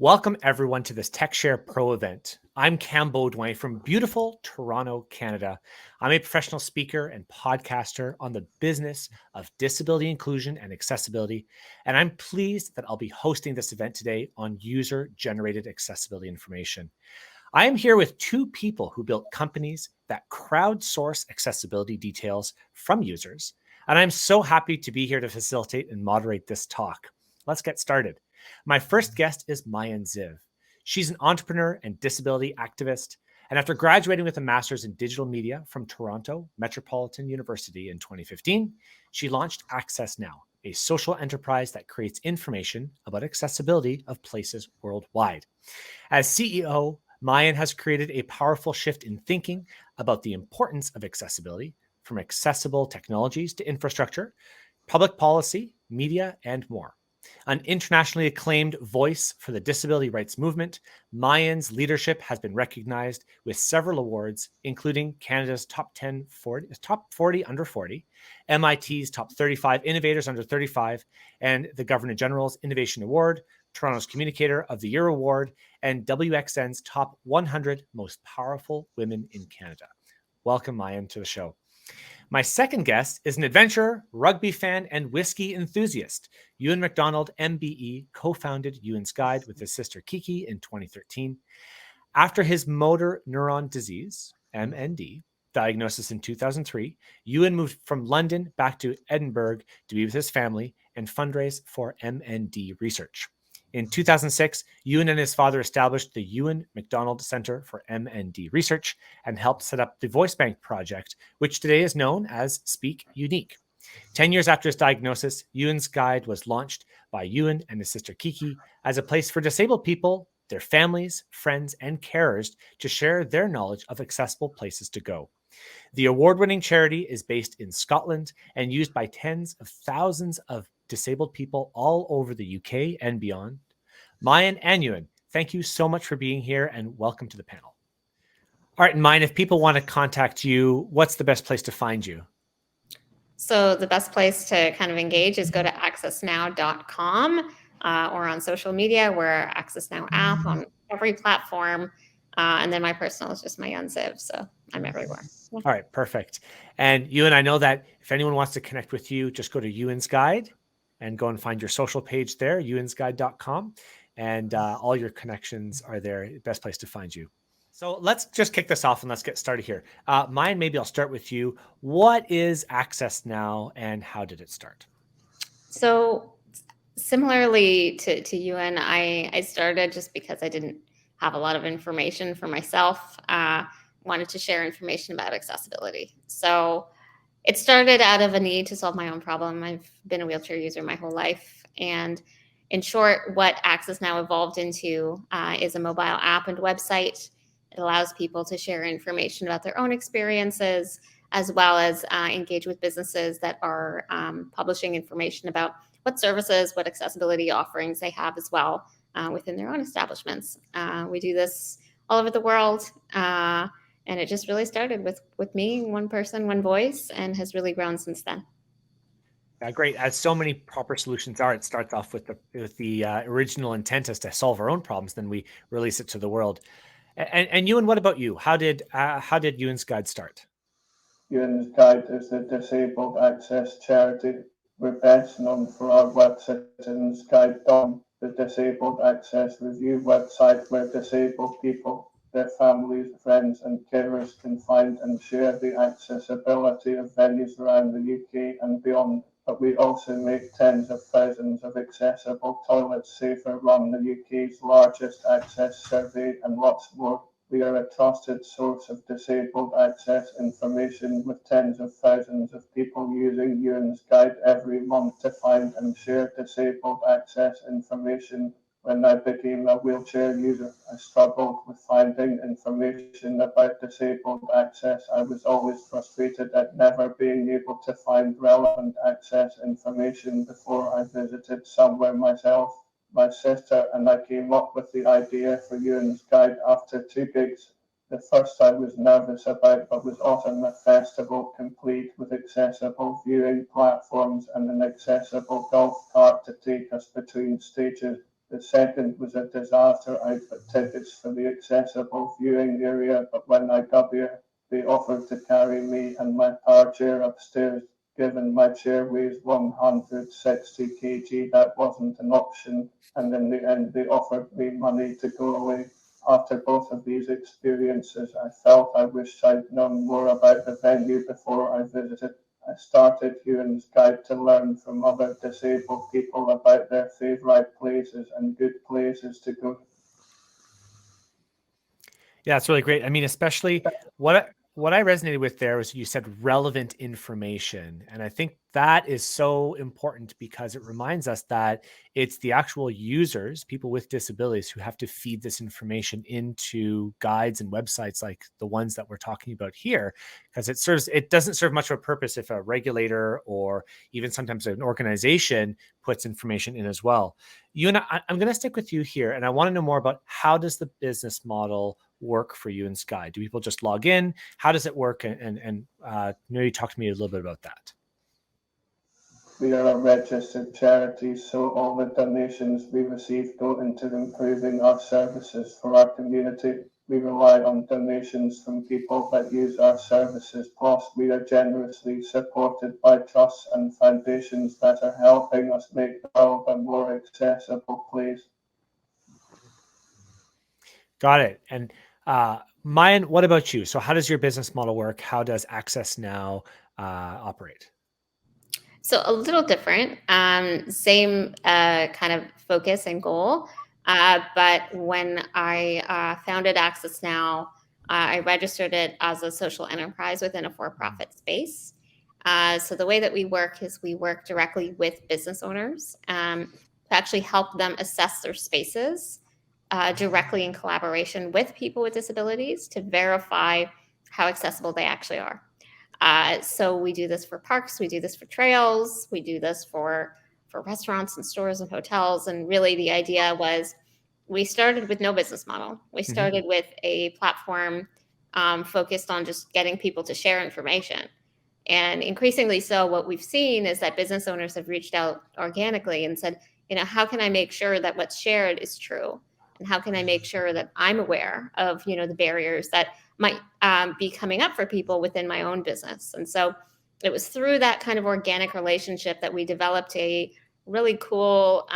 Welcome everyone to this TechShare Pro event. I'm Cam Beaudoin from beautiful Toronto, Canada. I'm a professional speaker and podcaster on the business of disability inclusion and accessibility, and I'm pleased that I'll be hosting this event today on user-generated accessibility information. I am here with two people who built companies that crowdsource accessibility details from users, and I'm so happy to be here to facilitate and moderate this talk. Let's get started. My first guest is Maayan Ziv. She's an entrepreneur and disability activist, and after graduating with a master's in digital media from Toronto Metropolitan University in 2015, she launched Access Now, a social enterprise that creates information about accessibility of places worldwide. As CEO, Maayan has created a powerful shift in thinking about the importance of accessibility, from accessible technologies to infrastructure, public policy, media, and more. An internationally acclaimed voice for the disability rights movement, Maayan's leadership has been recognized with several awards, including Canada's top 40 under 40, MIT's top 35 innovators under 35, and the Governor General's Innovation Award, Toronto's Communicator of the Year Award, and WXN's top 100 most powerful women in Canada. Welcome, Maayan, to the show. My second guest is an adventurer, rugby fan, and whiskey enthusiast. Euan MacDonald, MBE, co-founded Euans Guide with his sister Kiki in 2013. After his motor neuron disease, MND, diagnosis in 2003, Euan moved from London back to Edinburgh to be with his family and fundraise for MND research. In 2006, Euan and his father established the Euan MacDonald Centre for MND Research and helped set up the Voice Bank project, which today is known as Speak Unique. 10 years after his diagnosis, Euan's Guide was launched by Euan and his sister Kiki as a place for disabled people, their families, friends, and carers to share their knowledge of accessible places to go. The award-winning charity is based in Scotland and used by tens of thousands of disabled people all over the UK and beyond. Maayan and Euan, thank you so much for being here and welcome to the panel. All right, and Maayan, if people want to contact you, what's the best place to find you? So the best place to kind of engage is go to accessnow.com or on social media. We're Access Now app on every platform. And then my personal is just Maayan Ziv. So I'm everywhere. Yeah. All right, perfect. And Euan, I know that if anyone wants to connect with you, just go to Euan's Guide and go and find your social page there, euansguide.com. And all your connections are there. Best place to find you. So let's just kick this off and let's get started here. Maayan, maybe I'll start with you. What is Access Now and how did it start? So similarly to Euan, I started just because I didn't have a lot of information for myself. Wanted to share information about accessibility. So it started out of a need to solve my own problem. I've been a wheelchair user my whole life. And in short, what Access Now evolved into is a mobile app and website. It allows people to share information about their own experiences, as well as engage with businesses that are publishing information about what services, what accessibility offerings they have as well within their own establishments. We do this all over the world. And it just really started with me, one person, one voice, and has really grown since then. Yeah, great. As so many proper solutions are, it starts off with the original intent is to solve our own problems, then we release it to the world. And Euan, what about you? How did Euan's Guide start? Euan's Guide is a disabled access charity. We're best known for our web Citizens Guide.com, the disabled access review website where disabled people, their families, friends and carers can find and share the accessibility of venues around the UK and beyond. But we also make tens of thousands of accessible toilets safer, run the UK's largest access survey and lots more. We are a trusted source of disabled access information with tens of thousands of people using Euan's Guide every month to find and share disabled access information. When I became a wheelchair user, I struggled with finding information about disabled access. I was always frustrated at never being able to find relevant access information before I visited somewhere myself. My sister and I came up with the idea for Euan's Guide after 2 gigs. The first I was nervous about, but was often a festival complete with accessible viewing platforms and an accessible golf cart to take us between stages. The second was a disaster. I put tickets for the accessible viewing area, but when I got there, they offered to carry me and my power chair upstairs. Given my chair weighs 160 kg, that wasn't an option. And in the end, they offered me money to go away. After both of these experiences, I felt I wished I'd known more about the venue before I visited. I started Euan's Guide to learn from other disabled people about their favourite places and good places to go. Yeah, it's really great. I mean, especially what I resonated with there was you said relevant information. And I think that is so important because it reminds us that it's the actual users, people with disabilities, who have to feed this information into guides and websites like the ones that we're talking about here, because it doesn't serve much of a purpose if a regulator or even sometimes an organization puts information in as well. You and I'm going to stick with you here, and I want to know more about how does the business model work for you in Sky? Do people just log in? How does it work? And maybe talk to me a little bit about that. We are a registered charity, so all the donations we receive go into improving our services for our community. We rely on donations from people that use our services, plus we are generously supported by trusts and foundations that are helping us make the world a more accessible place. Got it. And Maayan, what about you? So how does your business model work? How does Access Now operate? So a little different, same kind of focus and goal. But when I founded Access Now, I registered it as a social enterprise within a for-profit space. So the way that we work is we work directly with business owners to actually help them assess their spaces directly in collaboration with people with disabilities to verify how accessible they actually are. So we do this for parks, we do this for trails, we do this for restaurants and stores and hotels. And really the idea was we started with no business model. We started with a platform focused on just getting people to share information. And increasingly so, what we've seen is that business owners have reached out organically and said, how can I make sure that what's shared is true? And how can I make sure that I'm aware of, the barriers that might be coming up for people within my own business? And so it was through that kind of organic relationship that we developed a really cool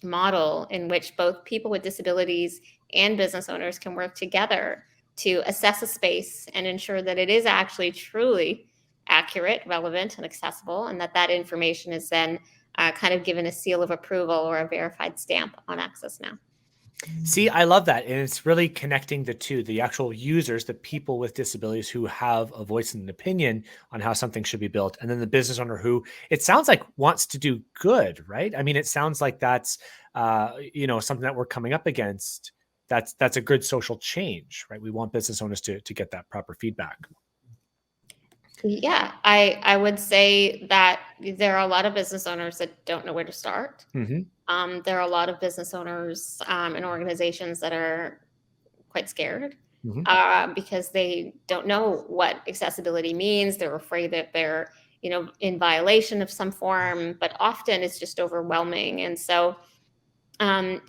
model in which both people with disabilities and business owners can work together to assess a space and ensure that it is actually truly accurate, relevant, and accessible, and that information is then kind of given a seal of approval or a verified stamp on Access Now. See, I love that. And it's really connecting the two, the actual users, the people with disabilities who have a voice and an opinion on how something should be built. And then the business owner who it sounds like wants to do good, right? I mean, it sounds like that's, something that we're coming up against. That's a good social change, right? We want business owners to get that proper feedback. Yeah, I would say that there are a lot of business owners that don't know where to start. There are a lot of business owners and organizations that are quite scared because they don't know what accessibility means. They're afraid that they're, in violation of some form, but often it's just overwhelming. And so, in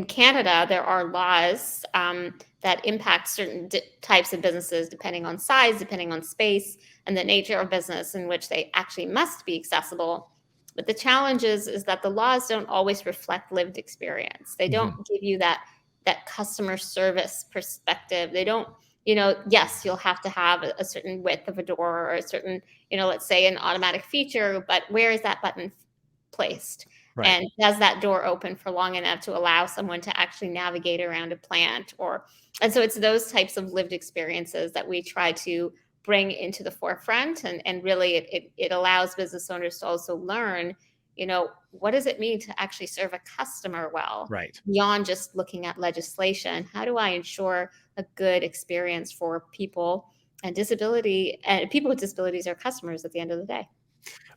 Canada, there are laws that impact certain types of businesses depending on size, depending on space, and the nature of business in which they actually must be accessible. But the challenge is that the laws don't always reflect lived experience. They don't give you that customer service perspective. They don't, yes, you'll have to have a certain width of a door or a certain, let's say an automatic feature, but where is that button placed? Right. And does that door open for long enough to allow someone to actually navigate around a plant? And so it's those types of lived experiences that we try to bring into the forefront. And really it allows business owners to also learn, what does it mean to actually serve a customer well? Right. Beyond just looking at legislation. How do I ensure a good experience for people and disability, and people with disabilities are customers at the end of the day?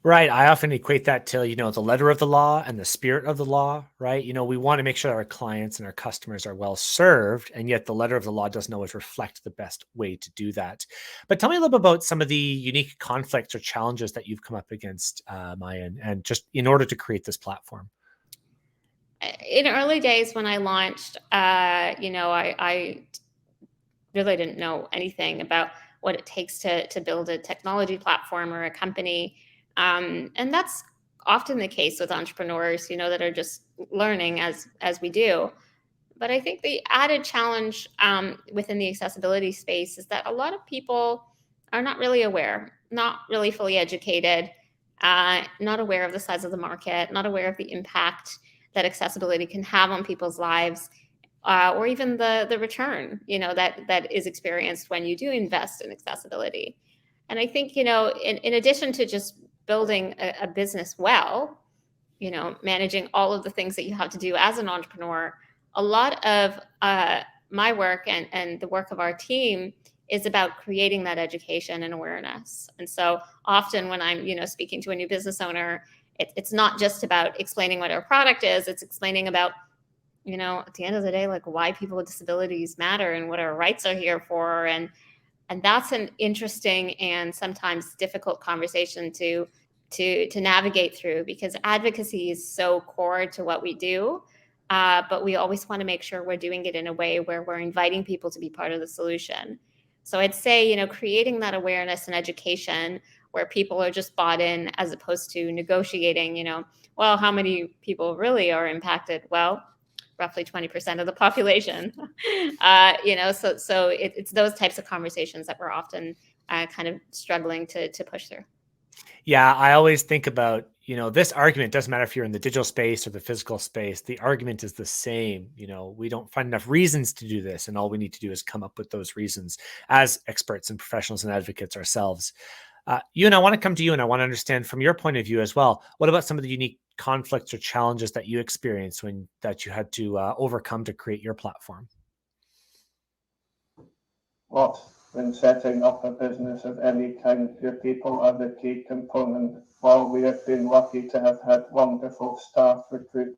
Right. I often equate that to, the letter of the law and the spirit of the law, right? We want to make sure that our clients and our customers are well served, and yet the letter of the law doesn't always reflect the best way to do that. But tell me a little bit about some of the unique conflicts or challenges that you've come up against, Maayan, and just in order to create this platform. in early days when I launched, I really didn't know anything about what it takes to build a technology platform or a company. And that's often the case with entrepreneurs, that are just learning as we do. But I think the added challenge within the accessibility space is that a lot of people are not really aware, not really fully educated, not aware of the size of the market, not aware of the impact that accessibility can have on people's lives, or even the return, that is experienced when you do invest in accessibility. And I think, in addition to just building a business well, managing all of the things that you have to do as an entrepreneur, a lot of my work and the work of our team is about creating that education and awareness. And so often when I'm, speaking to a new business owner, it's not just about explaining what our product is, it's explaining about, at the end of the day, like why people with disabilities matter and what our rights are here for. And that's an interesting and sometimes difficult conversation to navigate through, because advocacy is so core to what we do. But we always want to make sure we're doing it in a way where we're inviting people to be part of the solution. So I'd say, creating that awareness and education where people are just bought in, as opposed to negotiating, well, how many people really are impacted? Well, roughly 20% of the population. So it's those types of conversations that we're often kind of struggling to push through. Yeah, I always think about, this argument doesn't matter if you're in the digital space or the physical space. The argument is the same. We don't find enough reasons to do this, and all we need to do is come up with those reasons as experts and professionals and advocates ourselves. Euan, I want to come to you, and I want to understand from your point of view as well. What about some of the unique conflicts or challenges that you experienced that you had to overcome to create your platform? What, when setting up a business of any kind, your people are the key component. While we have been lucky to have had wonderful staff, recruitment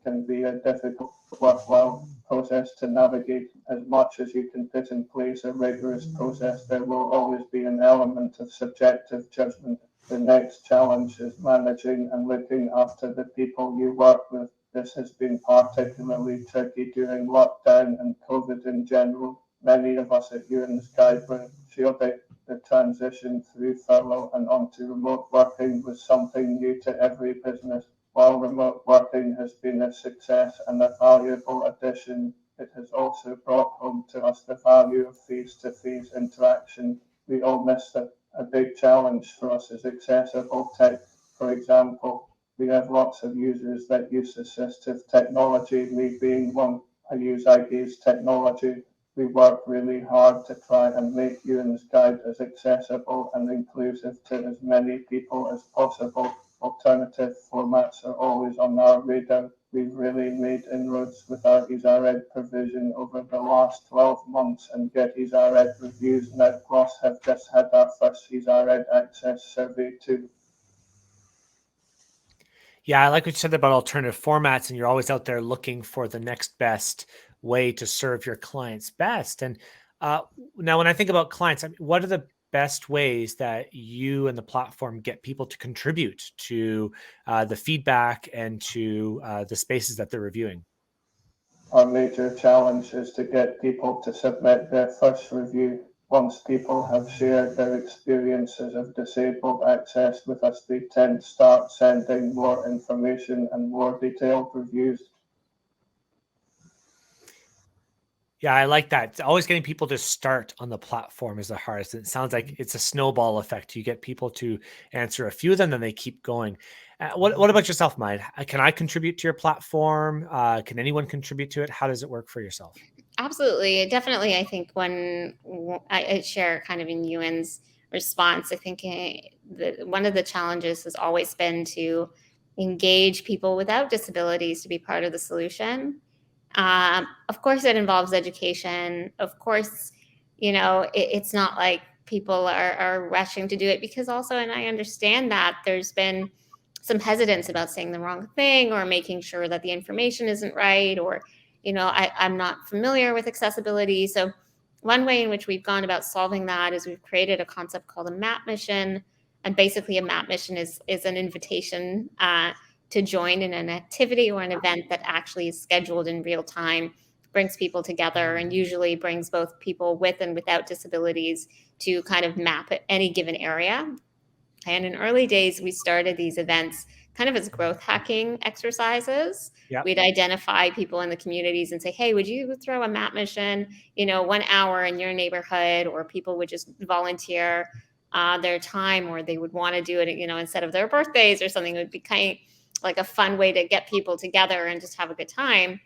can be a difficult, worthwhile process to navigate. As much as you can put in place a rigorous process, there will always be an element of subjective judgment. The next challenge is managing and looking after the people you work with. This has been particularly tricky during lockdown and COVID in general. Many of us at Euans Guide were shielding. The transition through furlough and onto remote working was something new to every business. While remote working has been a success and a valuable addition, it has also brought home to us the value of face-to-face interaction. We all miss that. A big challenge for us is accessible tech. For example, we have lots of users that use assistive technology, me being one. I use ID's technology. We work really hard to try and make Euan's Guide as accessible and inclusive to as many people as possible. Alternative formats are always on our radar. We've really made inroads with our EasyRed provision over the last 12 months, and get EasyRed reviews now. Plus, have just had our first EasyRed Access survey too. Yeah, I like what you said about alternative formats, and you're always out there looking for the next best way to serve your clients best. And now, when I think about clients, what are the best ways that you and the platform get people to contribute to the feedback and to the spaces that they're reviewing? Our major challenge is to get people to submit their first review. Once people have shared their experiences of disabled access with us, they tend to start sending more information and more detailed reviews. Yeah, I like that. Always getting people to start on the platform is the hardest. It sounds like it's a snowball effect. You get people to answer a few of them, then they keep going. What about yourself, Maayan? Can I contribute to your platform? Can anyone contribute to it? How does it work for yourself? Absolutely. Definitely. I think when I share kind of in Euan's response, I think one of the challenges has always been to engage people without disabilities to be part of the solution. Of course, it involves education. Of course, it's not like people are rushing to do it, because also, and I understand that there's been some hesitance about saying the wrong thing or making sure that the information isn't right, or I'm not familiar with accessibility. So one way in which we've gone about solving that is we've created a concept called a map mission. And basically a map mission is an invitation to join in an activity or an event that actually is scheduled in real time, brings people together, and usually brings both people with and without disabilities to kind of map any given area. And in early days, we started these events kind of as growth hacking exercises. Yep. We'd identify people in the communities and say, hey, would you throw a map mission, 1 hour in your neighborhood? Or people would just volunteer their time, or they would want to do it, instead of their birthdays or something. It would be kind of like a fun way to get people together and just have a good time.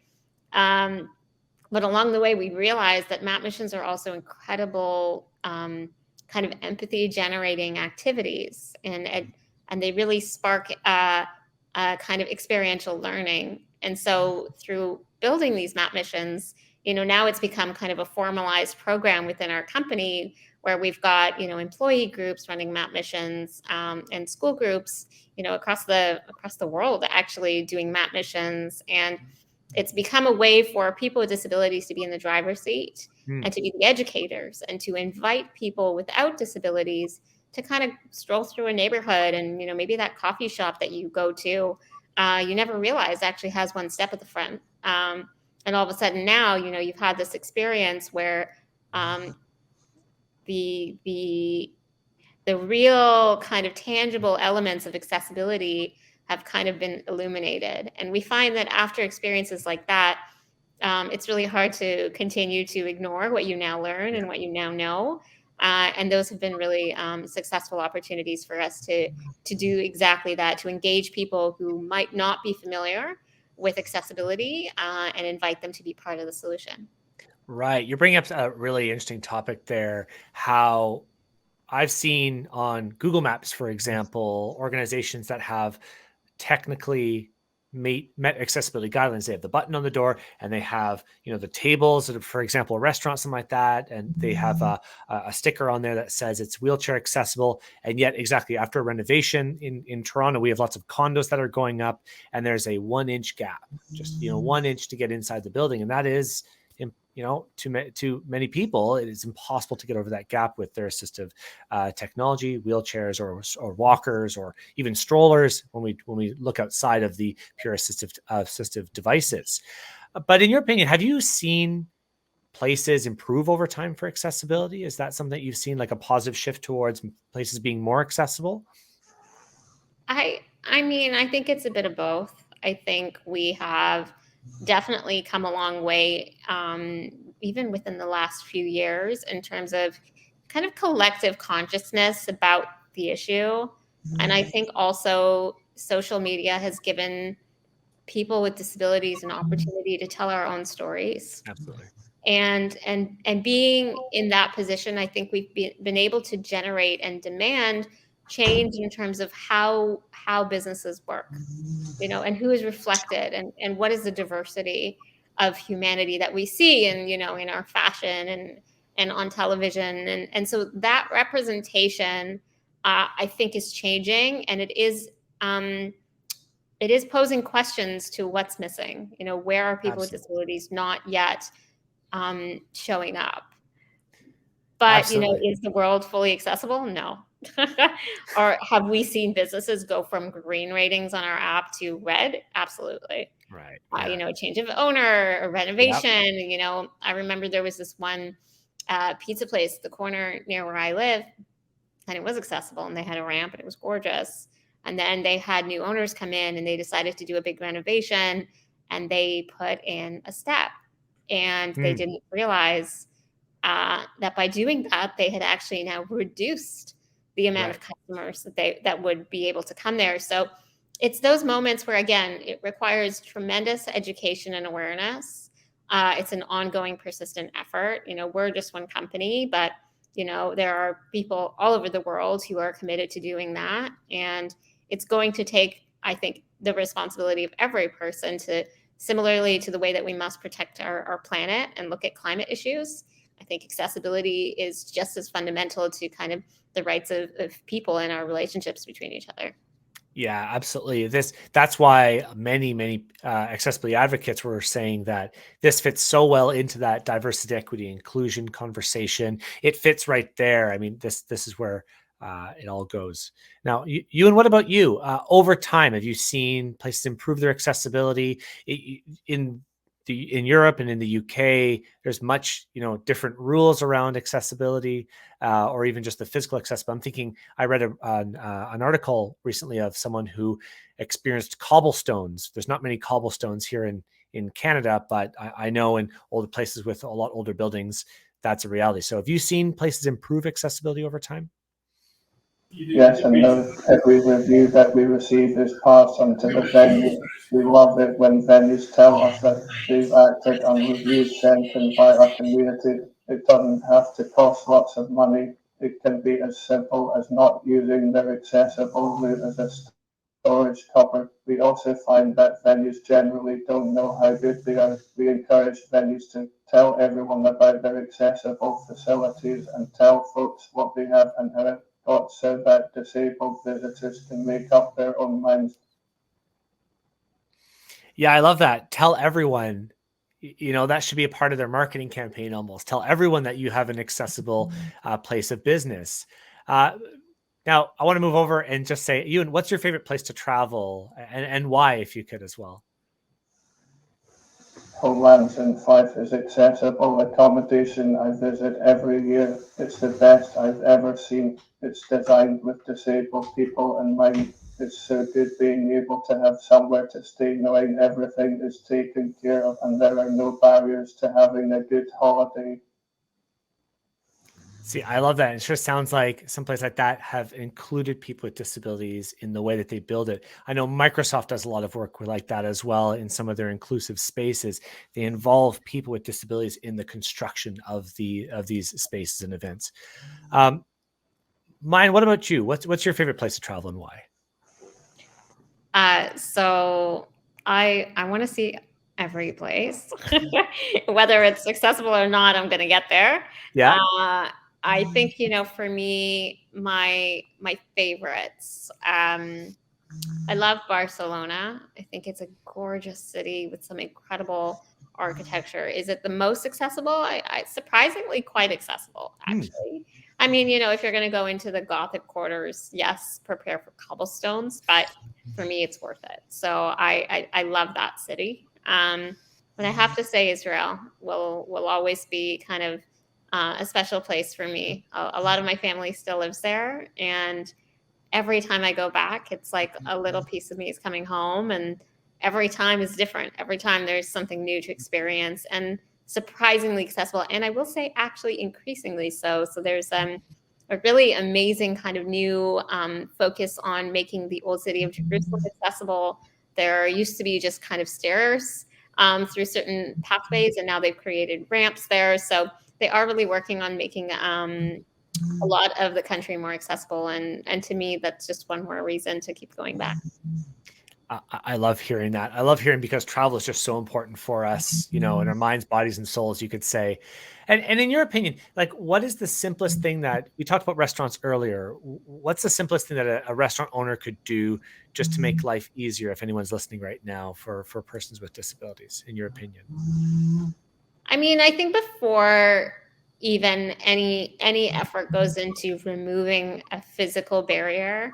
But along the way, we realized that map missions are also incredible kind of empathy generating activities, and they really spark kind of experiential learning. And so through building these map missions, now it's become kind of a formalized program within our company, where we've got employee groups running map missions, and school groups across the world actually doing map missions. And it's become a way for people with disabilities to be in the driver's seat and to be the educators, and to invite people without disabilities to kind of stroll through a neighborhood. And maybe that coffee shop that you go to, you never realize actually has one step at the front, and all of a sudden now you've had this experience where the real kind of tangible elements of accessibility have kind of been illuminated. And we find that after experiences like that, it's really hard to continue to ignore what you now learn and what you now know. And those have been really successful opportunities for us to do exactly that, to engage people who might not be familiar with accessibility, and invite them to be part of the solution. Right. You're bringing up a really interesting topic there, how I've seen on Google Maps, for example, organizations that have technically met accessibility guidelines. They have the button on the door, and they have, the tables that are, for example, a restaurant, something like that. And they have a sticker on there that says it's wheelchair accessible. And yet exactly after a renovation in Toronto, we have lots of condos that are going up, and there's a 1-inch gap, just, 1 inch to get inside the building. And that is, to many people, it is impossible to get over that gap with their assistive technology, wheelchairs or walkers, or even strollers, when we look outside of the pure assistive devices. But in your opinion, have you seen places improve over time for accessibility? Is that something that you've seen, like a positive shift towards places being more accessible? I mean, I think it's a bit of both. I think we have definitely come a long way, even within the last few years, in terms of kind of collective consciousness about the issue. And I think also social media has given people with disabilities an opportunity to tell our own stories. Absolutely. And being in that position, I think we've been able to generate and demand change in terms of how businesses work, and who is reflected, and what is the diversity of humanity that we see in our fashion and on television. And so that representation, I think, is changing, and it is posing questions to what's missing. Where are people with disabilities not yet showing up? But, Absolutely. is the world fully accessible? No. Or have we seen businesses go from green ratings on our app to red? Absolutely. Right. A change of owner, a renovation. Yep. I remember there was this one pizza place at the corner near where I live, and it was accessible, and they had a ramp, and it was gorgeous. And then they had new owners come in, and they decided to do a big renovation, and they put in a step, and they didn't realize that by doing that, they had actually now reduced the amount of customers that would be able to come there. So it's those moments where, again, it requires tremendous education and awareness. It's an ongoing, persistent effort. We're just one company, but there are people all over the world who are committed to doing that. And it's going to take, I think, the responsibility of every person to, similarly to the way that we must protect our planet and look at climate issues, I think accessibility is just as fundamental to kind of the rights of people and our relationships between each other. Yeah, absolutely. That's why many accessibility advocates were saying that this fits so well into that diversity, equity, inclusion conversation. It fits right there. I mean, this is where it all goes. Now, Euan, what about you? Over time, have you seen places improve their accessibility in Europe and in the UK? There's much, different rules around accessibility, or even just the physical accessibility. I'm thinking, I read an article recently of someone who experienced cobblestones. There's not many cobblestones here in Canada, but I know in older places with a lot older buildings, that's a reality. So have you seen places improve accessibility over time? Yes, and every review that we receive is passed on to the venue. We love it when venues tell us that they've acted on reviews sent in by our community. It doesn't have to cost lots of money. It can be as simple as not using their accessible route as a storage cupboard. We also find that venues generally don't know how good they are. We encourage venues to tell everyone about their accessible facilities and tell folks what they have and how it got so that disabled visitors can make up their own minds. Yeah, I love that. Tell everyone, that should be a part of their marketing campaign almost. Tell everyone that you have an accessible place of business. Now, I want to move over and just say, Euan, what's your favorite place to travel and why, if you could as well? Homelands in Fife is accessible accommodation I visit every year. It's the best I've ever seen. It's designed with disabled people in mind. It's so good being able to have somewhere to stay knowing everything is taken care of and there are no barriers to having a good holiday. See, I love that. It sure sounds like someplace like that have included people with disabilities in the way that they build it. I know Microsoft does a lot of work like that as well in some of their inclusive spaces. They involve people with disabilities in the construction of these spaces and events. Maayan, what about you? What's your favorite place to travel and why? So I want to see every place, whether it's accessible or not. I'm going to get there. Yeah. I think for me, my favorites. I love Barcelona. I think it's a gorgeous city with some incredible architecture. Is it the most accessible? I surprisingly quite accessible, actually. I mean, if you're going to go into the Gothic quarters, yes, prepare for cobblestones, but for me, it's worth it. So I love that city. But I have to say, Israel will always be kind of a special place for me. A lot of my family still lives there, and every time I go back, it's like a little piece of me is coming home, and every time is different. Every time there's something new to experience and surprisingly accessible. And I will say, actually, increasingly so. So there's a really amazing kind of new focus on making the old city of Jerusalem accessible. There used to be just kind of stairs through certain pathways, and now they've created ramps there. So they are really working on making a lot of the country more accessible, and to me, that's just one more reason to keep going back. I love hearing that. I love hearing because travel is just so important for us, in our minds, bodies, and souls, you could say. And in your opinion, like, what is the simplest thing that we talked about restaurants earlier? What's the simplest thing that a restaurant owner could do just to make life easier, if anyone's listening right now, for persons with disabilities, in your opinion? I mean, I think before even any effort goes into removing a physical barrier,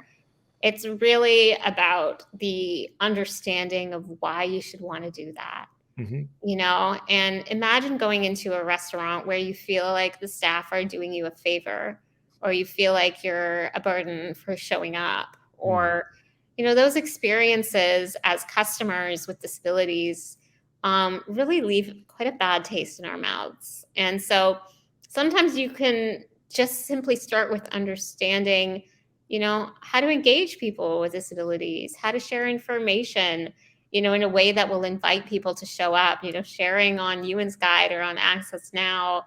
it's really about the understanding of why you should want to do that. And imagine going into a restaurant where you feel like the staff are doing you a favor, or you feel like you're a burden for showing up, or those experiences as customers with disabilities really leave quite a bad taste in our mouths. And so sometimes you can just simply start with understanding how to engage people with disabilities, how to share information in a way that will invite people to show up, sharing on Euan's Guide or on Access Now.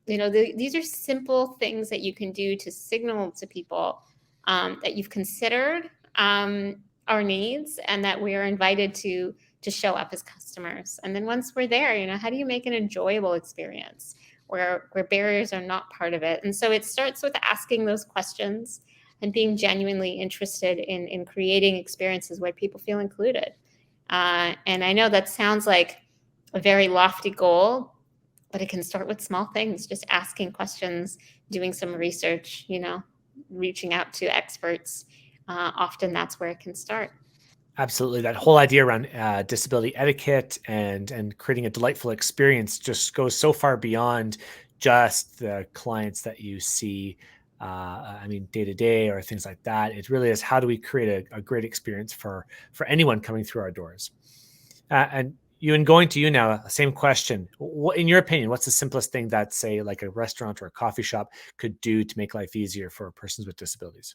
These are simple things that you can do to signal to people that you've considered our needs, and that we are invited to show up as customers. And then once we're there, how do you make an enjoyable experience where barriers are not part of it? And so it starts with asking those questions and being genuinely interested in creating experiences where people feel included. And I know that sounds like a very lofty goal, but it can start with small things, just asking questions, doing some research, reaching out to experts, often that's where it can start. Absolutely. That whole idea around disability etiquette and creating a delightful experience just goes so far beyond just the clients that you see, day to day or things like that. It really is, how do we create a great experience for anyone coming through our doors? And Euan, going to you now, same question. In your opinion, what's the simplest thing that, say, like a restaurant or a coffee shop could do to make life easier for persons with disabilities?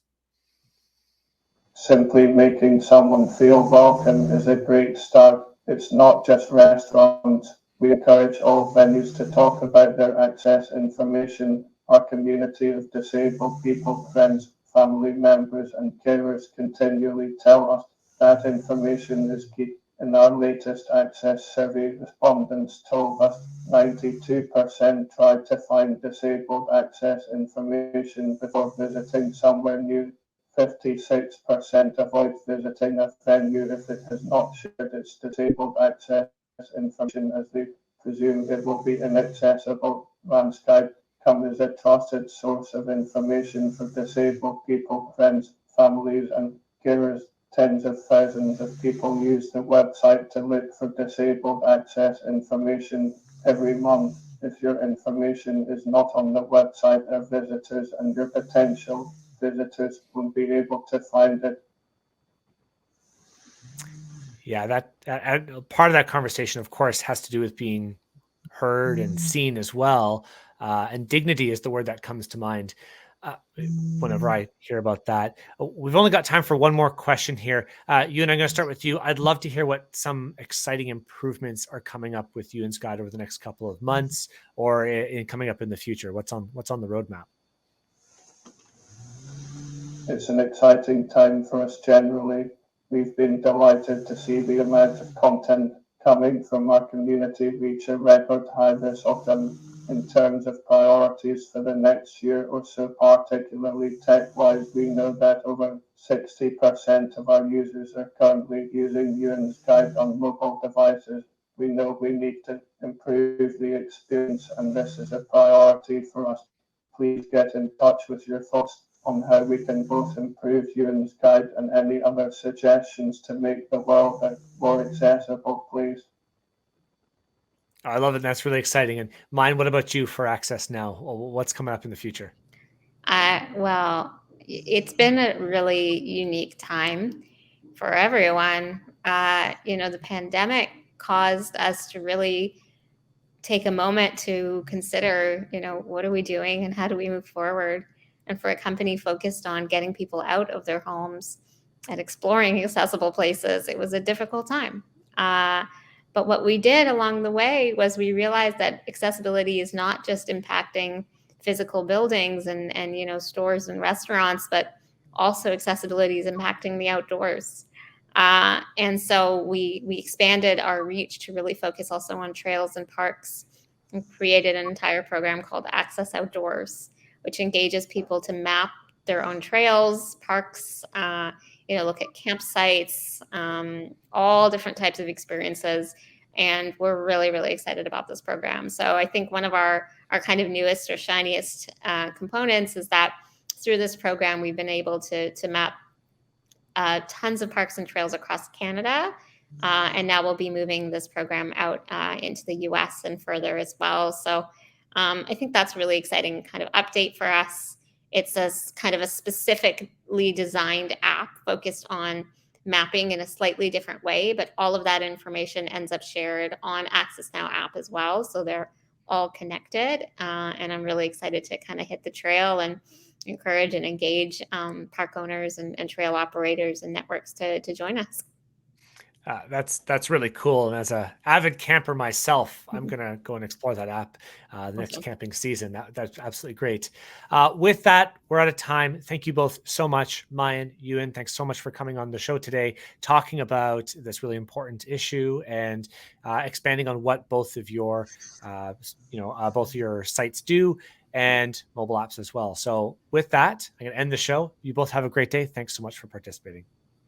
Simply making someone feel welcome is a great start. It's not just restaurants. We encourage all venues to talk about their access information. Our community of disabled people, friends, family members, and carers continually tell us that information is key. In our latest access survey, respondents told us 92% tried to find disabled access information before visiting somewhere new. 56% avoid visiting a venue if it has not shared its disabled access information, as they presume it will be inaccessible. Landscape come as a trusted source of information for disabled people, friends, families, and carers. Tens of thousands of people use the website to look for disabled access information every month. If your information is not on the website, our visitors and your potential visitors won't be able to find it. Yeah, that part of that conversation, of course, has to do with being heard and seen as well. And dignity is the word that comes to mind whenever I hear about that. We've only got time for one more question here. Euan, I'm going to start with you. I'd love to hear what some exciting improvements are coming up with Euan's Guide over the next couple of months, or coming up in the future. What's on the roadmap? It's an exciting time for us generally. We've been delighted to see the amount of content coming from our community reach a record high this autumn. In terms of priorities for the next year or so, particularly tech-wise, we know that over 60% of our users are currently using Euan's Guide on mobile devices. We know we need to improve the experience, and this is a priority for us. Please get in touch with your thoughts on how we can both improve Euan's Guide and any other suggestions to make the world more accessible, please. I love it. That's really exciting. And Maayan, what about you for Access Now? What's coming up in the future? Well, it's been a really unique time for everyone. The pandemic caused us to really take a moment to consider, what are we doing and how do we move forward? And for a company focused on getting people out of their homes and exploring accessible places, it was a difficult time. But what we did along the way was we realized that accessibility is not just impacting physical buildings and stores and restaurants, but also accessibility is impacting the outdoors. And so we expanded our reach to really focus also on trails and parks, and created an entire program called Access Outdoors, which engages people to map their own trails, parks, look at campsites, all different types of experiences. And we're really, really excited about this program. So I think one of our kind of newest or shiniest components is that through this program, we've been able to map tons of parks and trails across Canada. And now we'll be moving this program out into the US and further as well. So I think that's really exciting kind of update for us. It's a kind of a specifically designed app focused on mapping in a slightly different way, but all of that information ends up shared on Access Now app as well. So they're all connected. And I'm really excited to kind of hit the trail and encourage and engage park owners and trail operators and networks to join us. That's really cool. And as a avid camper myself, I'm gonna go and explore that app the next camping season. That's absolutely great. With that, we're out of time. Thank you both so much, Maayan, Euan. Thanks so much for coming on the show today, talking about this really important issue and expanding on what both of your sites do and mobile apps as well. So with that, I'm gonna end the show. You both have a great day. Thanks so much for participating.